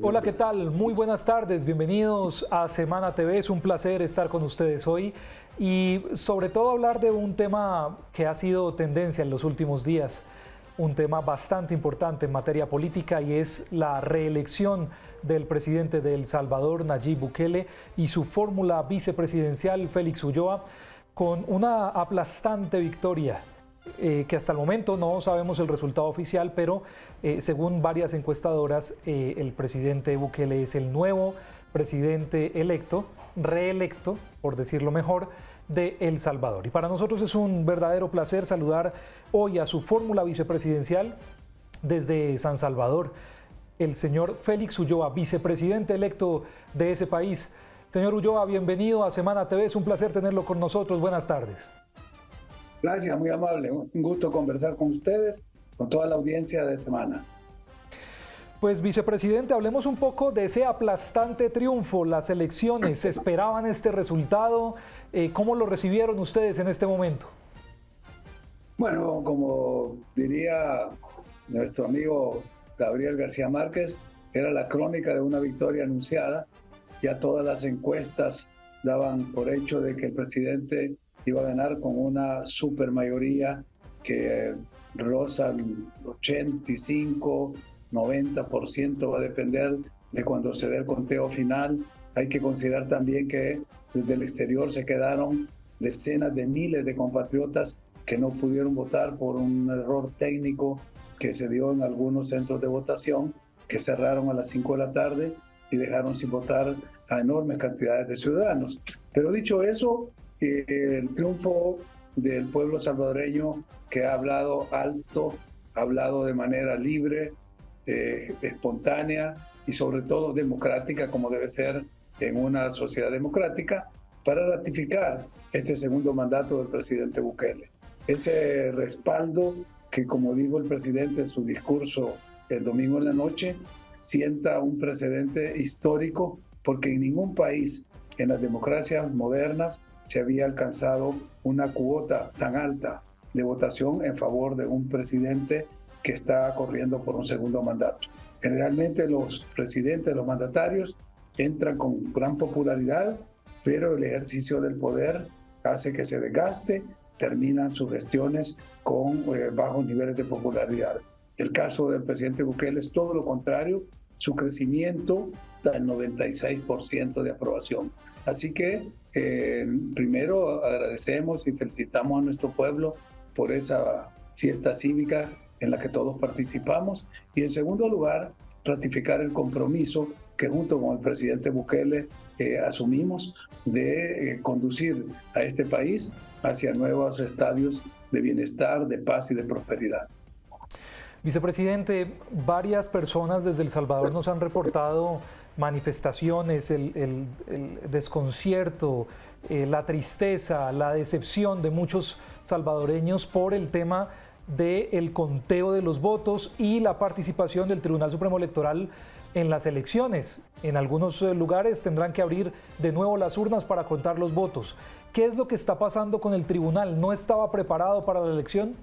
Hola, ¿qué tal? Muy buenas tardes, bienvenidos a Semana TV, es un placer estar con ustedes hoy y sobre todo hablar de un tema que ha sido tendencia en los últimos días, un tema bastante importante en materia política y es la reelección del presidente de El Salvador, Nayib Bukele, y su fórmula vicepresidencial, Félix Ulloa, con una aplastante victoria que hasta el momento no sabemos el resultado oficial, pero según varias encuestadoras, el presidente Bukele es el nuevo presidente electo, reelecto, por decirlo mejor, de El Salvador. Y para nosotros es un verdadero placer saludar hoy a su fórmula vicepresidencial desde San Salvador, el señor Félix Ulloa, vicepresidente electo de ese país. Señor Ulloa, bienvenido a Semana TV, es un placer tenerlo con nosotros. Buenas tardes. Gracias, muy amable. Un gusto conversar con ustedes, con toda la audiencia de Semana. Pues, vicepresidente, hablemos un poco de ese aplastante triunfo. Las elecciones, ¿esperaban este resultado? ¿Cómo lo recibieron ustedes en este momento? Bueno, como diría nuestro amigo Gabriel García Márquez, era la crónica de una victoria anunciada. Ya todas las encuestas daban por hecho de que el presidente iba a ganar con una supermayoría que roza el 85, 90%, va a depender de cuando se dé el conteo final. Hay que considerar también que desde el exterior se quedaron decenas de miles de compatriotas que no pudieron votar por un error técnico que se dio en algunos centros de votación, que cerraron a las 5 de la tarde y dejaron sin votar a enormes cantidades de ciudadanos. Pero dicho eso, el triunfo del pueblo salvadoreño, que ha hablado alto, ha hablado de manera libre, espontánea y sobre todo democrática, como debe ser en una sociedad democrática, para ratificar este segundo mandato del presidente Bukele. Ese respaldo que, como dijo el presidente en su discurso el domingo en la noche, sienta un precedente histórico, porque en ningún país en las democracias modernas se había alcanzado una cuota tan alta de votación en favor de un presidente que está corriendo por un segundo mandato. Generalmente los presidentes, los mandatarios, entran con gran popularidad, pero el ejercicio del poder hace que se desgaste, terminan sus gestiones con bajos niveles de popularidad. El caso del presidente Bukele es todo lo contrario, su crecimiento está en 96% de aprobación. Así que primero agradecemos y felicitamos a nuestro pueblo por esa fiesta cívica en la que todos participamos, y en segundo lugar ratificar el compromiso que junto con el presidente Bukele asumimos de conducir a este país hacia nuevos estadios de bienestar, de paz y de prosperidad. Vicepresidente, varias personas desde El Salvador nos han reportado manifestaciones, el desconcierto, la tristeza, la decepción de muchos salvadoreños por el tema del conteo de los votos y la participación del Tribunal Supremo Electoral en las elecciones. En algunos lugares tendrán que abrir de nuevo las urnas para contar los votos. ¿Qué es lo que está pasando con el tribunal? ¿No estaba preparado para la elección?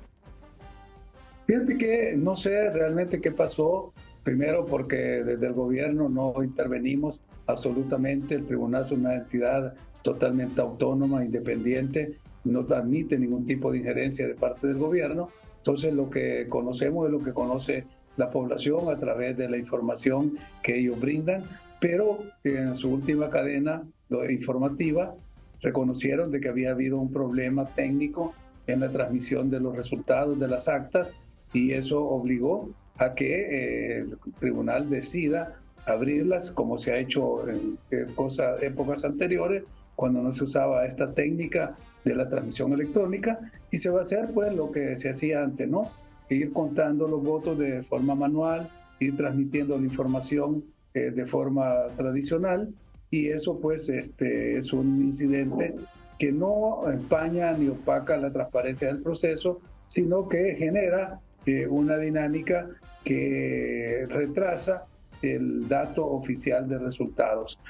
Fíjate que no sé realmente qué pasó. Primero, porque desde el gobierno no intervenimos absolutamente. El tribunal es una entidad totalmente autónoma, independiente, no admite ningún tipo de injerencia de parte del gobierno. Entonces, lo que conocemos es lo que conoce la población a través de la información que ellos brindan, pero en su última cadena informativa reconocieron de que había habido un problema técnico en la transmisión de los resultados de las actas, y eso obligó a que el tribunal decida abrirlas, como se ha hecho en épocas anteriores, cuando no se usaba esta técnica de la transmisión electrónica, y se va a hacer pues lo que se hacía antes, ¿no? Ir contando los votos de forma manual, ir transmitiendo la información de forma tradicional, y eso pues es un incidente que no empaña ni opaca la transparencia del proceso, sino que genera una dinámica que retrasa el dato oficial de resultados.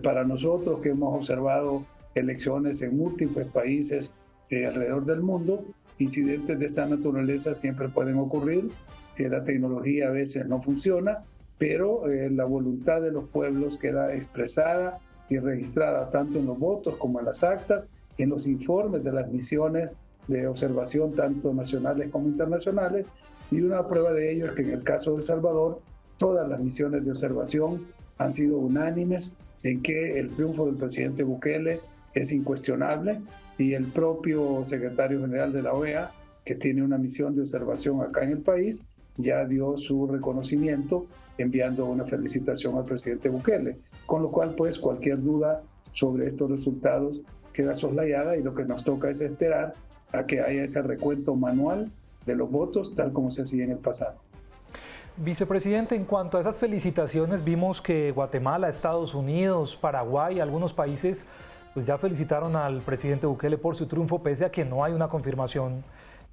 Para nosotros, que hemos observado elecciones en múltiples países alrededor del mundo, incidentes de esta naturaleza siempre pueden ocurrir, que la tecnología a veces no funciona, pero la voluntad de los pueblos queda expresada y registrada tanto en los votos como en las actas, en los informes de las misiones de observación, tanto nacionales como internacionales, y una prueba de ello es que en el caso de El Salvador, todas las misiones de observación han sido unánimes en que el triunfo del presidente Bukele es incuestionable, y el propio secretario general de la OEA, que tiene una misión de observación acá en el país, ya dio su reconocimiento enviando una felicitación al presidente Bukele, con lo cual pues cualquier duda sobre estos resultados queda soslayada, y lo que nos toca es esperar a que haya ese recuento manual de los votos tal como se hacía en el pasado. Vicepresidente, en cuanto a esas felicitaciones, vimos que Guatemala, Estados Unidos, Paraguay, algunos países pues ya felicitaron al presidente Bukele por su triunfo, pese a que no hay una confirmación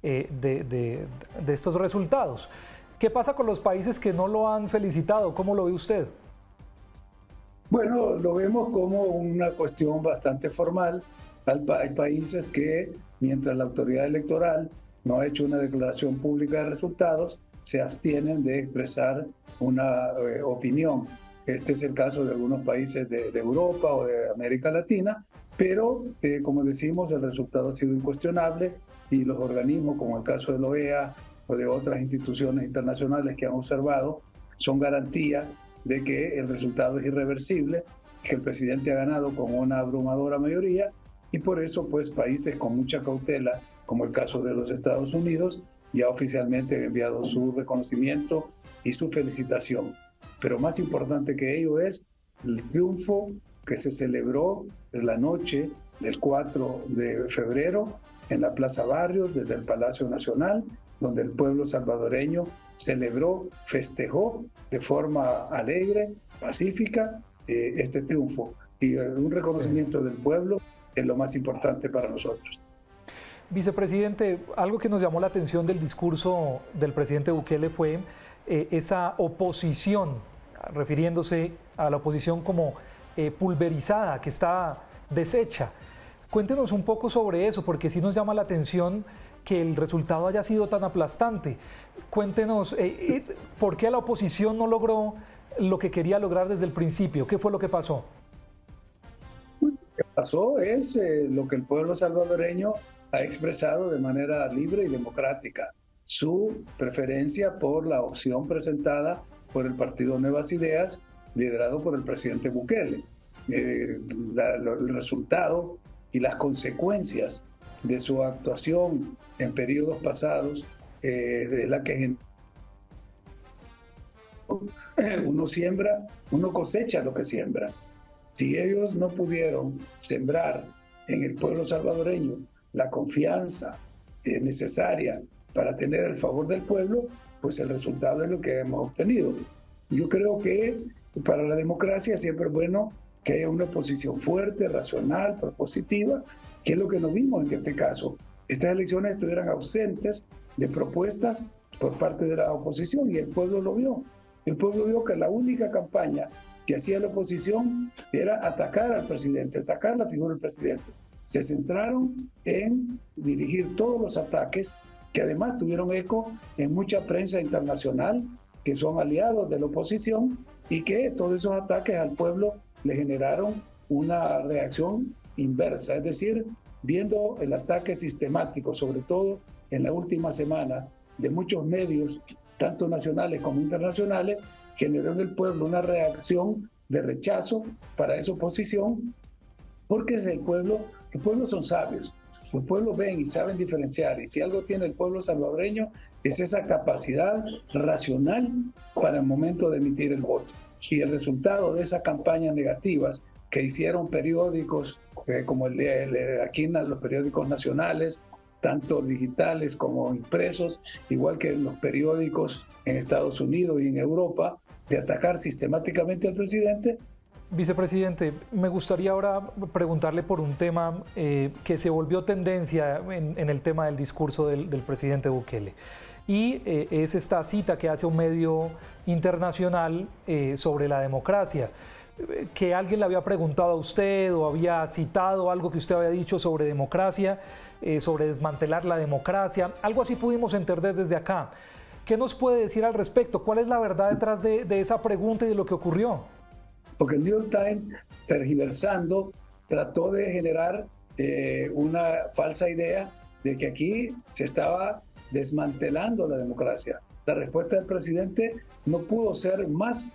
de estos resultados. ¿Qué pasa con los países que no lo han felicitado? ¿Cómo lo ve usted? Bueno, lo vemos como una cuestión bastante formal. Hay países que, mientras la autoridad electoral no ha hecho una declaración pública de resultados, se abstienen de expresar una opinión. Este es el caso de algunos países de Europa o de América Latina, pero como decimos, el resultado ha sido incuestionable, y los organismos, como el caso de la OEA o de otras instituciones internacionales que han observado, son garantía de que el resultado es irreversible, que el presidente ha ganado con una abrumadora mayoría, y por eso pues países con mucha cautela, como el caso de los Estados Unidos, ya oficialmente han enviado su reconocimiento y su felicitación. Pero más importante que ello es el triunfo que se celebró en la noche del 4 de febrero en la Plaza Barrios, desde el Palacio Nacional, donde el pueblo salvadoreño celebró, festejó de forma alegre, pacífica, este triunfo. Y un reconocimiento del pueblo es lo más importante para nosotros. Vicepresidente, algo que nos llamó la atención del discurso del presidente Bukele fue esa oposición, refiriéndose a la oposición como pulverizada, que está deshecha. Cuéntenos un poco sobre eso, porque sí nos llama la atención que el resultado haya sido tan aplastante. Cuéntenos, ¿por qué la oposición no logró lo que quería lograr desde el principio? ¿Qué fue lo que pasó? Lo que pasó es lo que el pueblo salvadoreño ha expresado de manera libre y democrática, su preferencia por la opción presentada por el partido Nuevas Ideas, liderado por el presidente Bukele. El resultado y las consecuencias de su actuación en periodos pasados es la que uno siembra, uno cosecha lo que siembra. Si ellos no pudieron sembrar en el pueblo salvadoreño la confianza necesaria para tener el favor del pueblo, pues el resultado es lo que hemos obtenido. Yo creo que para la democracia siempre es bueno que haya una oposición fuerte, racional, propositiva, que es lo que no vimos en este caso. Estas elecciones estuvieran ausentes de propuestas por parte de la oposición, y el pueblo lo vio. El pueblo vio que la única campaña que hacía la oposición era atacar al presidente, atacar la figura del presidente. Se centraron en dirigir todos los ataques, que además tuvieron eco en mucha prensa internacional, que son aliados de la oposición, y que todos esos ataques al pueblo le generaron una reacción inversa, es decir, viendo el ataque sistemático, sobre todo en la última semana, de muchos medios, tanto nacionales como internacionales, generó en el pueblo una reacción de rechazo para esa oposición, porque es los pueblos son sabios, los pueblos ven y saben diferenciar, y si algo tiene el pueblo salvadoreño es esa capacidad racional para el momento de emitir el voto. Y el resultado de esas campañas negativas que hicieron periódicos como el de aquí, los periódicos nacionales, tanto digitales como impresos, igual que los periódicos en Estados Unidos y en Europa, de atacar sistemáticamente al presidente. Vicepresidente, me gustaría ahora preguntarle por un tema que se volvió tendencia en el tema del discurso del presidente Bukele. Y es esta cita que hace un medio internacional sobre la democracia, que alguien le había preguntado a usted o había citado algo que usted había dicho sobre democracia, sobre desmantelar la democracia, algo así pudimos entender desde acá. ¿Qué nos puede decir al respecto? ¿Cuál es la verdad detrás de esa pregunta y de lo que ocurrió? Porque el New York Times, tergiversando, trató de generar una falsa idea de que aquí se estaba desmantelando la democracia. La respuesta del presidente no pudo ser más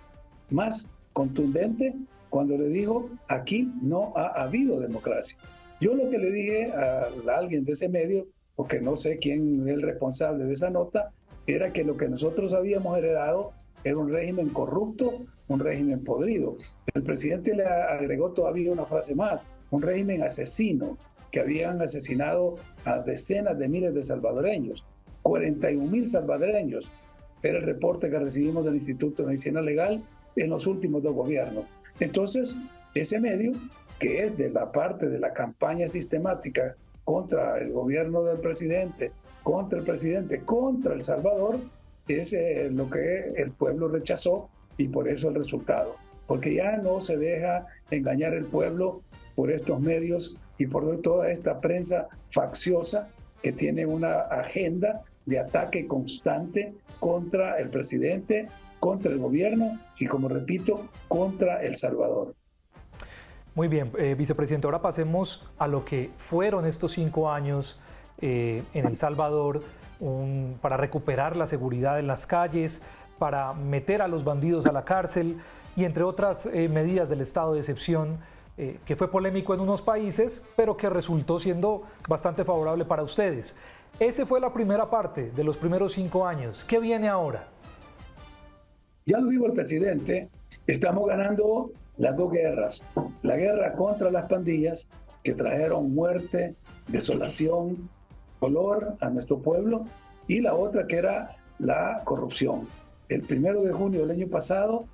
contundente cuando le dijo: aquí no ha habido democracia. Yo lo que le dije a alguien de ese medio, porque no sé quién es el responsable de esa nota, era que lo que nosotros habíamos heredado era un régimen corrupto, un régimen podrido. El presidente le agregó todavía una frase más: un régimen asesino, que habían asesinado a decenas de miles de salvadoreños, 41,000 salvadoreños. Era el reporte que recibimos del Instituto de Medicina Legal en los últimos 2 gobiernos. Entonces, ese medio, que es de la parte de la campaña sistemática contra el gobierno del presidente, contra El Salvador, es lo que el pueblo rechazó, y por eso el resultado. Porque ya no se deja engañar el pueblo por estos medios y por toda esta prensa facciosa que tiene una agenda de ataque constante contra el presidente, contra el gobierno y, como repito, contra El Salvador. Muy bien, vicepresidente, ahora pasemos a lo que fueron estos 5 años en El Salvador para recuperar la seguridad en las calles, para meter a los bandidos a la cárcel y entre otras medidas del estado de excepción, que fue polémico en unos países, pero que resultó siendo bastante favorable para ustedes. Esa fue la primera parte de los primeros 5 años. ¿Qué viene ahora? Ya lo dijo el presidente, estamos ganando las 2 guerras. La guerra contra las pandillas, que trajeron muerte, desolación, dolor a nuestro pueblo, y la otra, que era la corrupción. El 1 de junio del año pasado,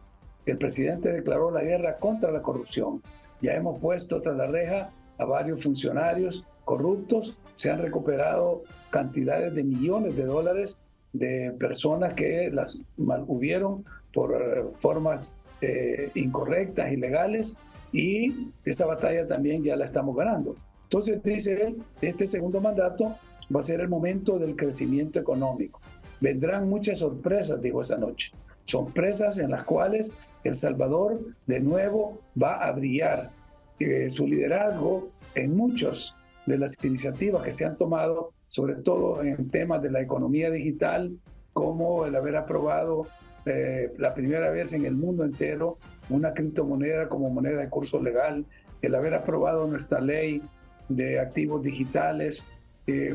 el presidente declaró la guerra contra la corrupción. Ya hemos puesto tras la reja a varios funcionarios corruptos, se han recuperado cantidades de millones de dólares de personas que las malhubieron por formas incorrectas, ilegales, y esa batalla también ya la estamos ganando. Entonces, dice él, este segundo mandato va a ser el momento del crecimiento económico. Vendrán muchas sorpresas, dijo esa noche. Sorpresas en las cuales El Salvador de nuevo va a brillar. Su liderazgo en muchas de las iniciativas que se han tomado, sobre todo en temas de la economía digital, como el haber aprobado la primera vez en el mundo entero una criptomoneda como moneda de curso legal, el haber aprobado nuestra ley de activos digitales,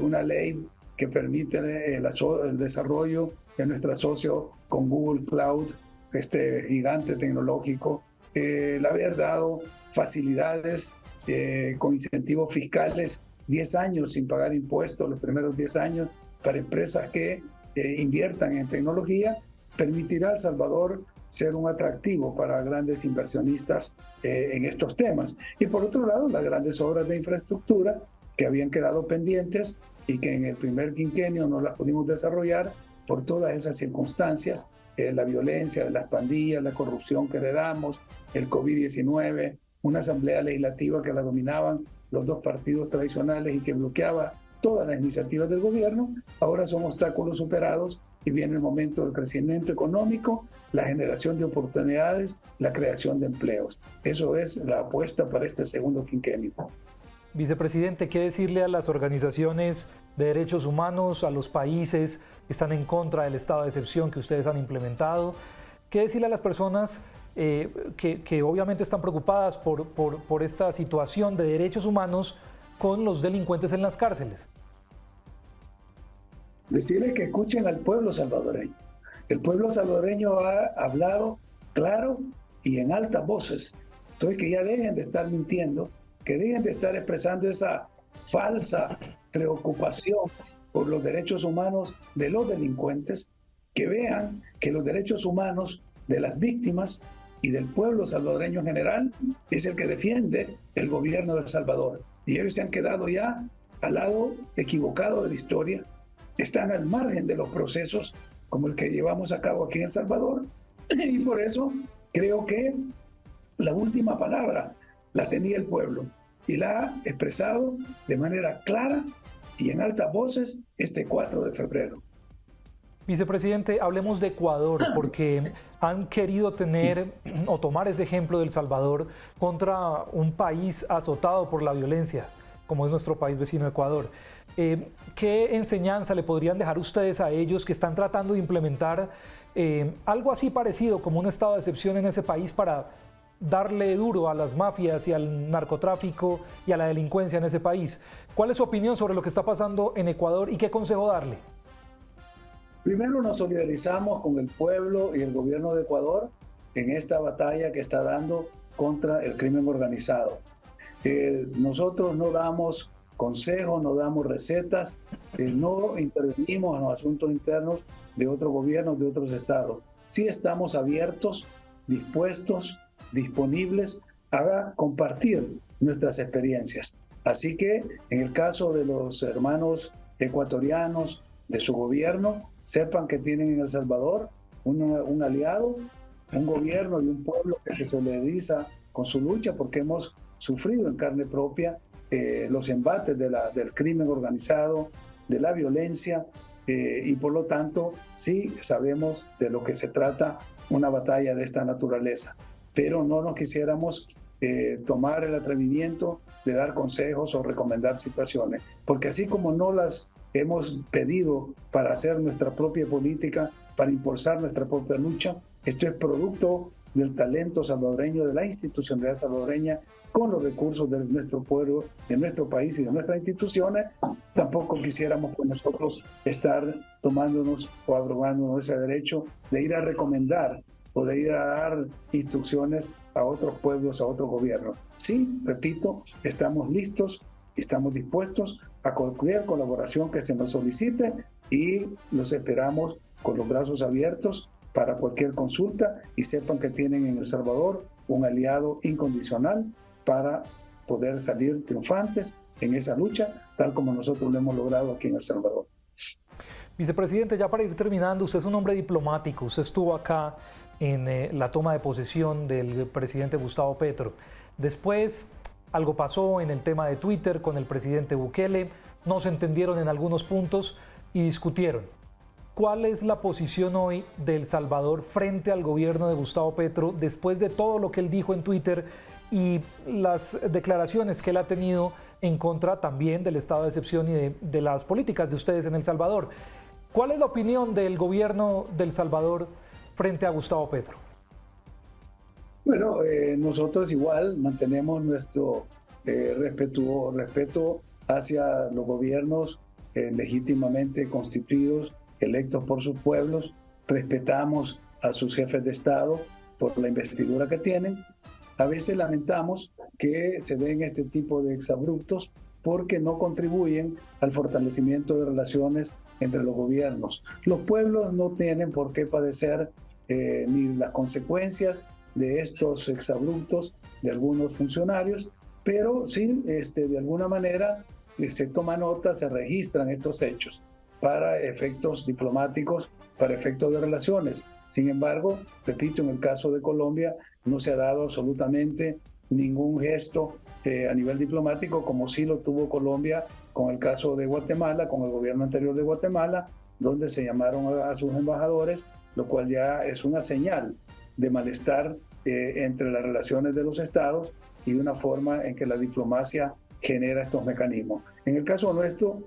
una ley que permite el desarrollo de nuestro asocio con Google Cloud, este gigante tecnológico, el haber dado facilidades con incentivos fiscales, 10 años sin pagar impuestos, los primeros 10 años, para empresas que inviertan en tecnología, permitirá a El Salvador ser un atractivo para grandes inversionistas en estos temas. Y por otro lado, las grandes obras de infraestructura que habían quedado pendientes y que en el primer quinquenio no las pudimos desarrollar por todas esas circunstancias, la violencia, las pandillas, la corrupción que heredamos, el COVID-19, una asamblea legislativa que la dominaban los 2 partidos tradicionales y que bloqueaba todas las iniciativas del gobierno. Ahora son obstáculos superados y viene el momento del crecimiento económico, la generación de oportunidades, la creación de empleos. Eso es la apuesta para este segundo quinquenio. Vicepresidente, ¿qué decirle a las organizaciones de derechos humanos, a los países que están en contra del estado de excepción que ustedes han implementado? ¿Qué decirle a las personas que obviamente están preocupadas por esta situación de derechos humanos con los delincuentes en las cárceles? Decirles que escuchen al pueblo salvadoreño. El pueblo salvadoreño ha hablado claro y en altas voces. Entonces, que ya dejen de estar mintiendo, que dejen de estar expresando esa falsa preocupación por los derechos humanos de los delincuentes, que vean que los derechos humanos de las víctimas y del pueblo salvadoreño en general es el que defiende el gobierno de El Salvador. Y ellos se han quedado ya al lado equivocado de la historia, están al margen de los procesos como el que llevamos a cabo aquí en El Salvador, y por eso creo que la última palabra la tenía el pueblo y la ha expresado de manera clara y en altas voces este 4 de febrero. Vicepresidente, hablemos de Ecuador, porque han querido tener o tomar ese ejemplo de El Salvador contra un país azotado por la violencia, como es nuestro país vecino Ecuador. ¿Qué enseñanza le podrían dejar ustedes a ellos que están tratando de implementar algo así parecido como un estado de excepción en ese país para darle duro a las mafias y al narcotráfico y a la delincuencia en ese país? ¿Cuál es su opinión sobre lo que está pasando en Ecuador y qué consejo darle? Primero nos solidarizamos con el pueblo y el gobierno de Ecuador en esta batalla que está dando contra el crimen organizado. Nosotros no damos consejos, no damos recetas, no intervenimos en los asuntos internos de otros gobiernos, de otros estados. Sí estamos abiertos, dispuestos, disponibles a compartir nuestras experiencias. Así que en el caso de los hermanos ecuatorianos, de su gobierno, sepan que tienen en El Salvador un aliado, un gobierno y un pueblo que se solidariza con su lucha, porque hemos sufrido en carne propia los embates del crimen organizado, de la violencia, y por lo tanto sí sabemos de lo que se trata una batalla de esta naturaleza, pero no nos quisiéramos tomar el atrevimiento de dar consejos o recomendar situaciones, porque así como no las hemos pedido para hacer nuestra propia política, para impulsar nuestra propia lucha, esto es producto del talento salvadoreño, de la institucionalidad salvadoreña, con los recursos de nuestro pueblo, de nuestro país y de nuestras instituciones. Tampoco quisiéramos con nosotros estar tomándonos o abrogándonos ese derecho de ir a recomendar o de ir a dar instrucciones a otros pueblos, a otros gobiernos. Sí, repito, estamos listos, estamos dispuestos a cualquier colaboración que se nos solicite y los esperamos con los brazos abiertos para cualquier consulta, y sepan que tienen en El Salvador un aliado incondicional para poder salir triunfantes en esa lucha, tal como nosotros lo hemos logrado aquí en El Salvador. Vicepresidente, ya para ir terminando, usted es un hombre diplomático, usted estuvo acá en la toma de posesión del presidente Gustavo Petro. Después algo pasó en el tema de Twitter con el presidente Bukele, no se entendieron en algunos puntos y discutieron. ¿Cuál es la posición hoy de El Salvador frente al gobierno de Gustavo Petro después de todo lo que él dijo en Twitter y las declaraciones que él ha tenido en contra también del estado de excepción y de las políticas de ustedes en El Salvador? ¿Cuál es la opinión del gobierno de El Salvador frente a Gustavo Petro? Bueno, nosotros igual mantenemos nuestro respeto hacia los gobiernos legítimamente constituidos, electos por sus pueblos. Respetamos a sus jefes de Estado por la investidura que tienen. A veces lamentamos que se den este tipo de exabruptos porque no contribuyen al fortalecimiento de relaciones entre los gobiernos. Los pueblos no tienen por qué padecer ni las consecuencias de estos exabruptos de algunos funcionarios, pero sí, de alguna manera se toma nota, se registran estos hechos para efectos diplomáticos, para efectos de relaciones. Sin embargo, repito, en el caso de Colombia no se ha dado absolutamente ningún gesto a nivel diplomático, como sí lo tuvo Colombia con el caso de Guatemala, con el gobierno anterior de Guatemala, donde se llamaron a sus embajadores, lo cual ya es una señal de malestar entre las relaciones de los estados y una forma en que la diplomacia genera estos mecanismos. En el caso nuestro,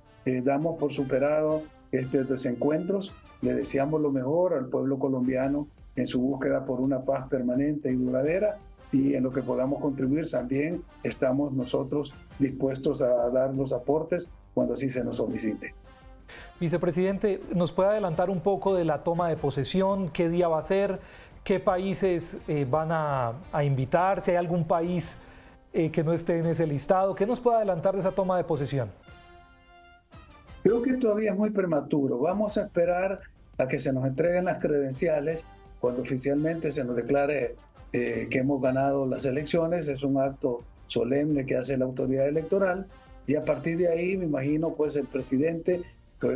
damos por superado estos desencuentros, le deseamos lo mejor al pueblo colombiano en su búsqueda por una paz permanente y duradera, y en lo que podamos contribuir también estamos nosotros dispuestos a dar los aportes cuando así se nos solicite. Vicepresidente, ¿nos puede adelantar un poco de la toma de posesión? ¿Qué día va a ser? ¿Qué países van a invitar? Si hay algún país que no esté en ese listado. ¿Qué nos puede adelantar de esa toma de posesión? Creo que todavía es muy prematuro. Vamos a esperar a que se nos entreguen las credenciales cuando oficialmente se nos declare que hemos ganado las elecciones. Es un acto solemne que hace la autoridad electoral, y a partir de ahí me imagino pues el presidente,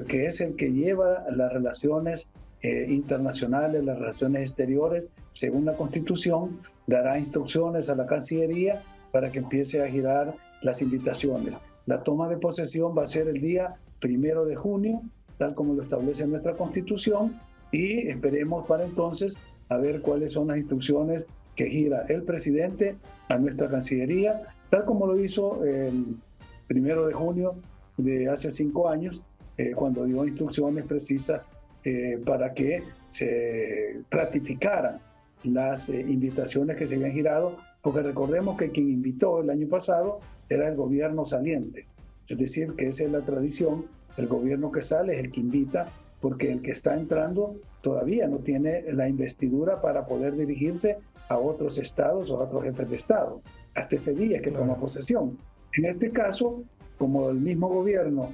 que es el que lleva las relaciones internacionales, las relaciones exteriores, según la Constitución, dará instrucciones a la Cancillería para que empiece a girar las invitaciones. La toma de posesión va a ser el día 1 de junio, tal como lo establece nuestra Constitución, y esperemos para entonces a ver cuáles son las instrucciones que gira el presidente a nuestra Cancillería, tal como lo hizo el 1 de junio de hace 5 años, cuando dio instrucciones precisas para que se ratificaran las invitaciones que se habían girado, porque recordemos que quien invitó el año pasado era el gobierno saliente. Es decir, que esa es la tradición, el gobierno que sale es el que invita, porque el que está entrando todavía no tiene la investidura para poder dirigirse a otros estados o a otros jefes de estado, hasta ese día que toma posesión. En este caso, como el mismo gobierno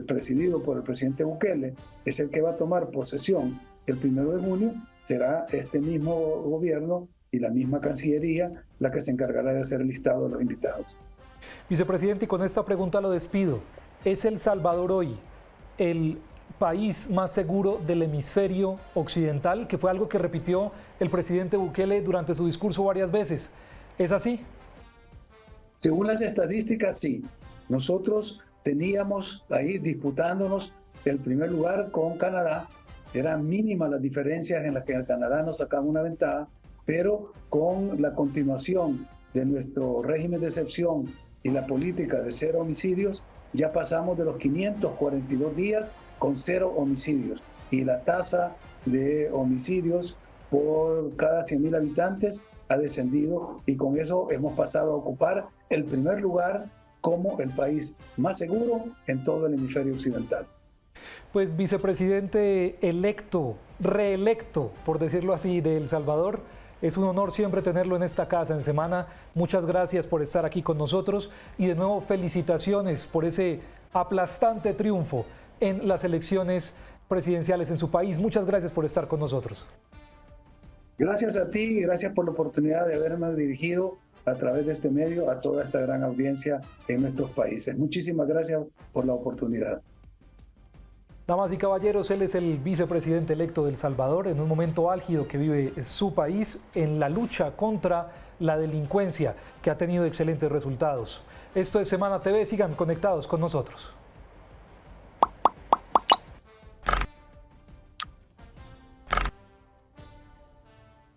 presidido por el presidente Bukele es el que va a tomar posesión el 1 de junio, será este mismo gobierno y la misma Cancillería la que se encargará de hacer el listado de los invitados. Vicepresidente, y con esta pregunta lo despido. ¿Es El Salvador hoy el país más seguro del hemisferio occidental? Que fue algo que repitió el presidente Bukele durante su discurso varias veces. ¿Es así? Según las estadísticas, sí. Nosotros teníamos ahí disputándonos el primer lugar con Canadá. Eran mínimas las diferencias en las que el Canadá nos sacaba una ventaja, pero con la continuación de nuestro régimen de excepción y la política de 0 homicidios, ya pasamos de los 542 días con 0 homicidios. Y la tasa de homicidios por cada 100.000 habitantes ha descendido, y con eso hemos pasado a ocupar el primer lugar como el país más seguro en todo el hemisferio occidental. Pues vicepresidente electo, reelecto, por decirlo así, de El Salvador, es un honor siempre tenerlo en esta casa en Semana. Muchas gracias por estar aquí con nosotros y de nuevo felicitaciones por ese aplastante triunfo en las elecciones presidenciales en su país. Muchas gracias por estar con nosotros. Gracias a ti y gracias por la oportunidad de haberme dirigido a través de este medio a toda esta gran audiencia en nuestros países. Muchísimas gracias por la oportunidad. Damas y caballeros, él es el vicepresidente electo de El Salvador en un momento álgido que vive su país en la lucha contra la delincuencia, que ha tenido excelentes resultados. Esto es Semana TV, sigan conectados con nosotros.